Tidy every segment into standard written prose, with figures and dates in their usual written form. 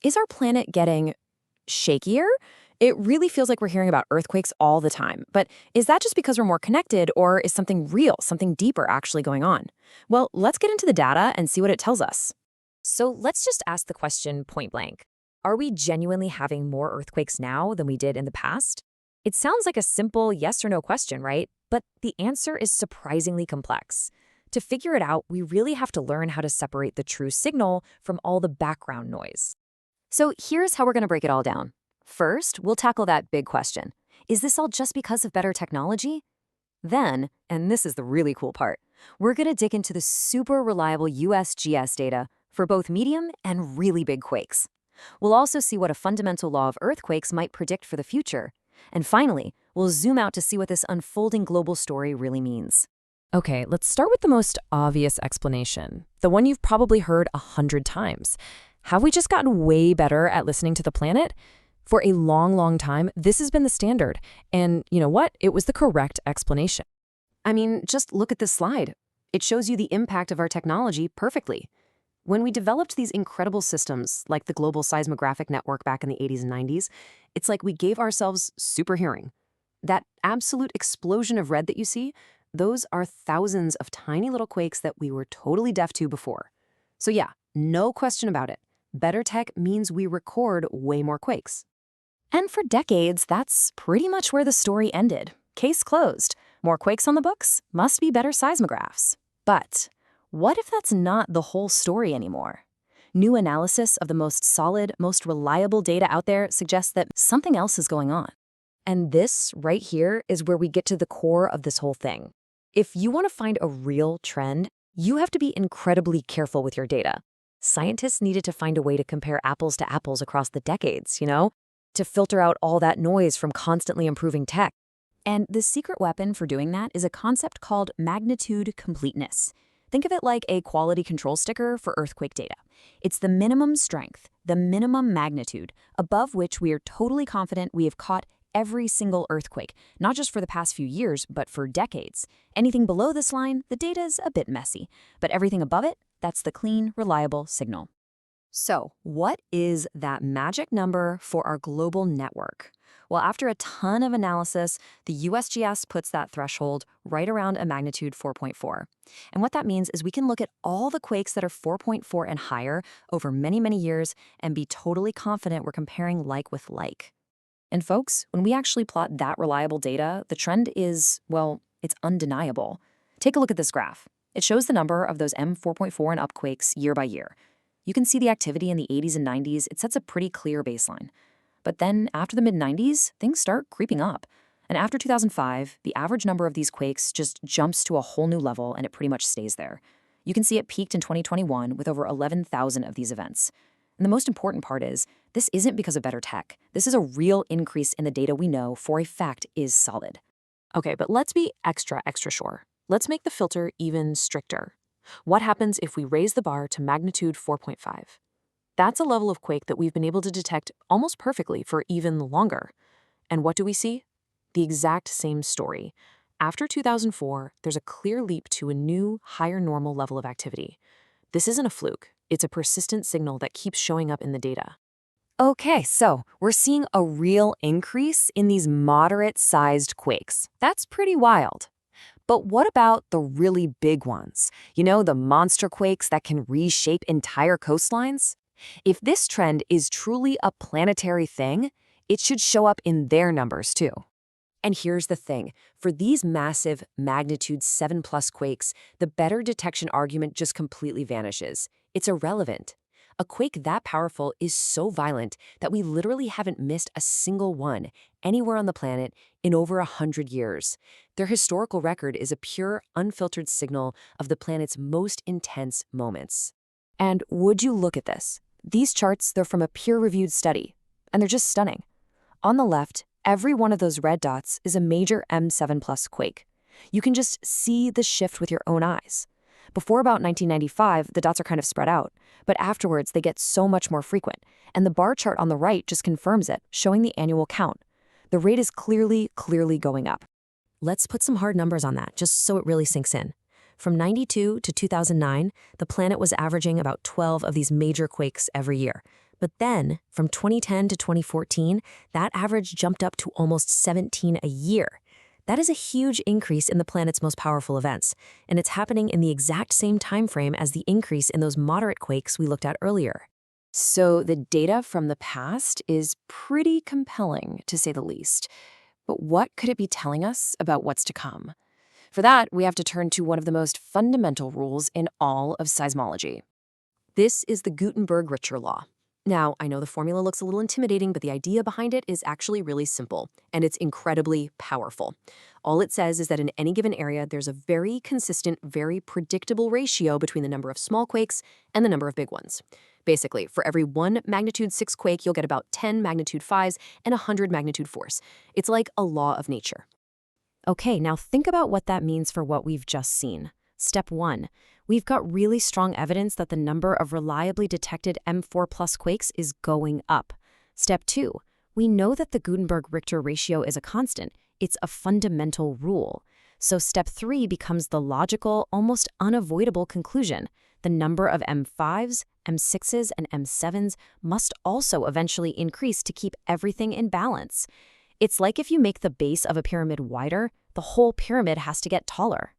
Is our planet getting shakier? It really feels like we're hearing about earthquakes all the time. But is that just because we're more connected, or is something real, something deeper actually going on? Well, let's get into the data and see what it tells us. So let's just ask the question point blank. Are we genuinely having more earthquakes now than we did in the past? It sounds like a simple yes or no question, right? But the answer is surprisingly complex. To figure it out, we really have to learn how to separate the true signal from all the background noise. So here's how we're going to break it all down. First, we'll tackle that big question. Is this all just because of better technology? Then, and this is the really cool part, we're going to dig into the super reliable USGS data for both medium and really big quakes. We'll also see what a fundamental law of earthquakes might predict for the future. And finally, we'll zoom out to see what this unfolding global story really means. Okay, let's start with the most obvious explanation, the one you've probably heard 100 times. Have we just gotten way better at listening to the planet? For a long, long time, this has been the standard. And you know what? It was the correct explanation. I mean, just look at this slide. It shows you the impact of our technology perfectly. When we developed these incredible systems, like the global seismographic network back in the 80s and 90s, it's like we gave ourselves super hearing. That absolute explosion of red that you see, those are thousands of tiny little quakes that we were totally deaf to before. So yeah, no question about it. Better tech means we record way more quakes. And for decades, that's pretty much where the story ended. Case closed. More quakes on the books? Must be better seismographs. But what if that's not the whole story anymore? New analysis of the most solid, most reliable data out there suggests that something else is going on. And this right here is where we get to the core of this whole thing. If you want to find a real trend, you have to be incredibly careful with your data. Scientists needed to find a way to compare apples to apples across the decades, to filter out all that noise from constantly improving tech. And the secret weapon for doing that is a concept called magnitude completeness. Think of it like a quality control sticker for earthquake data. It's the minimum strength, the minimum magnitude, above which we are totally confident we have caught every single earthquake, not just for the past few years, but for decades. Anything below this line, the data is a bit messy, but everything above it, that's the clean, reliable signal. So, what is that magic number for our global network? Well, after a ton of analysis, the USGS puts that threshold right around a magnitude 4.4. And what that means is we can look at all the quakes that are 4.4 and higher over many, many years and be totally confident we're comparing like with like. And folks, when we actually plot that reliable data, the trend is, well, it's undeniable. Take a look at this graph. It shows the number of those M4.4 and up quakes year by year. You can see the activity in the 80s and 90s. It sets a pretty clear baseline. But then after the mid-90s, things start creeping up. And after 2005, the average number of these quakes just jumps to a whole new level, and it pretty much stays there. You can see it peaked in 2021 with over 11,000 of these events. And the most important part is, this isn't because of better tech. This is a real increase in the data we know for a fact is solid. Okay, but let's be extra sure. Let's make the filter even stricter. What happens if we raise the bar to magnitude 4.5? That's a level of quake that we've been able to detect almost perfectly for even longer. And what do we see? The exact same story. After 2004, there's a clear leap to a new, higher normal level of activity. This isn't a fluke. It's a persistent signal that keeps showing up in the data. Okay, so we're seeing a real increase in these moderate-sized quakes. That's pretty wild. But what about the really big ones? The monster quakes that can reshape entire coastlines? If this trend is truly a planetary thing, it should show up in their numbers too. And here's the thing. For these massive magnitude 7+ quakes, the better detection argument just completely vanishes. It's irrelevant. A quake that powerful is so violent that we literally haven't missed a single one anywhere on the planet in over 100 years. Their historical record is a pure, unfiltered signal of the planet's most intense moments. And would you look at this? These charts, they're from a peer-reviewed study, and they're just stunning. On the left, every one of those red dots is a major M7+ quake. You can just see the shift with your own eyes. Before about 1995, the dots are kind of spread out, but afterwards they get so much more frequent, and the bar chart on the right just confirms it, showing the annual count. The rate is clearly going up. Let's put some hard numbers on that, just so it really sinks in. From 92 to 2009, the planet was averaging about 12 of these major quakes every year. But then, from 2010 to 2014, that average jumped up to almost 17 a year. That is a huge increase in the planet's most powerful events, and it's happening in the exact same time frame as the increase in those moderate quakes we looked at earlier. So the data from the past is pretty compelling, to say the least. But what could it be telling us about what's to come? For that, we have to turn to one of the most fundamental rules in all of seismology. This is the Gutenberg-Richter law. Now, I know the formula looks a little intimidating, but the idea behind it is actually really simple, and it's incredibly powerful. All it says is that in any given area, there's a very consistent, very predictable ratio between the number of small quakes and the number of big ones. Basically, for every 1 magnitude 6 quake, you'll get about 10 magnitude 5s and 100 magnitude 4s. It's like a law of nature. Okay, now think about what that means for what we've just seen. Step 1. We've got really strong evidence that the number of reliably detected M4 plus quakes is going up. Step 2. We know that the Gutenberg-Richter ratio is a constant. It's a fundamental rule. So step 3 becomes the logical, almost unavoidable conclusion. The number of M5s, M6s, and M7s must also eventually increase to keep everything in balance. It's like if you make the base of a pyramid wider, the whole pyramid has to get taller.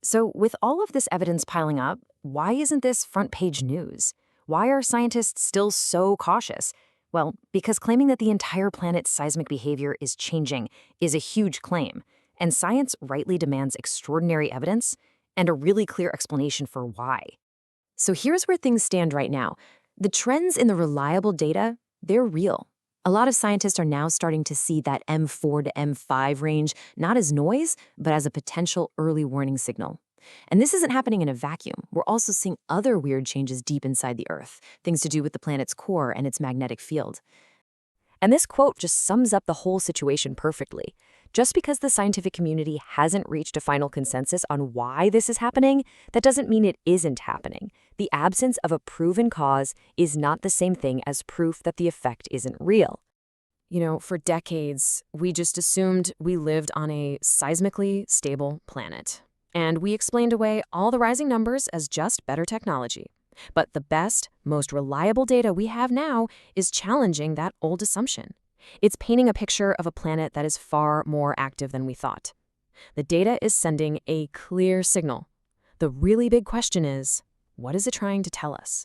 So with all of this evidence piling up, why isn't this front-page news? Why are scientists still so cautious? Well, because claiming that the entire planet's seismic behavior is changing is a huge claim, and science rightly demands extraordinary evidence and a really clear explanation for why. So here's where things stand right now. The trends in the reliable data, they're real. A lot of scientists are now starting to see that M4 to M5 range not as noise, but as a potential early warning signal. And this isn't happening in a vacuum. We're also seeing other weird changes deep inside the Earth, things to do with the planet's core and its magnetic field. And this quote just sums up the whole situation perfectly. Just because the scientific community hasn't reached a final consensus on why this is happening, that doesn't mean it isn't happening. The absence of a proven cause is not the same thing as proof that the effect isn't real. You know, for decades, we just assumed we lived on a seismically stable planet. And we explained away all the rising numbers as just better technology. But the best, most reliable data we have now is challenging that old assumption. It's painting a picture of a planet that is far more active than we thought. The data is sending a clear signal. The really big question is, what is it trying to tell us?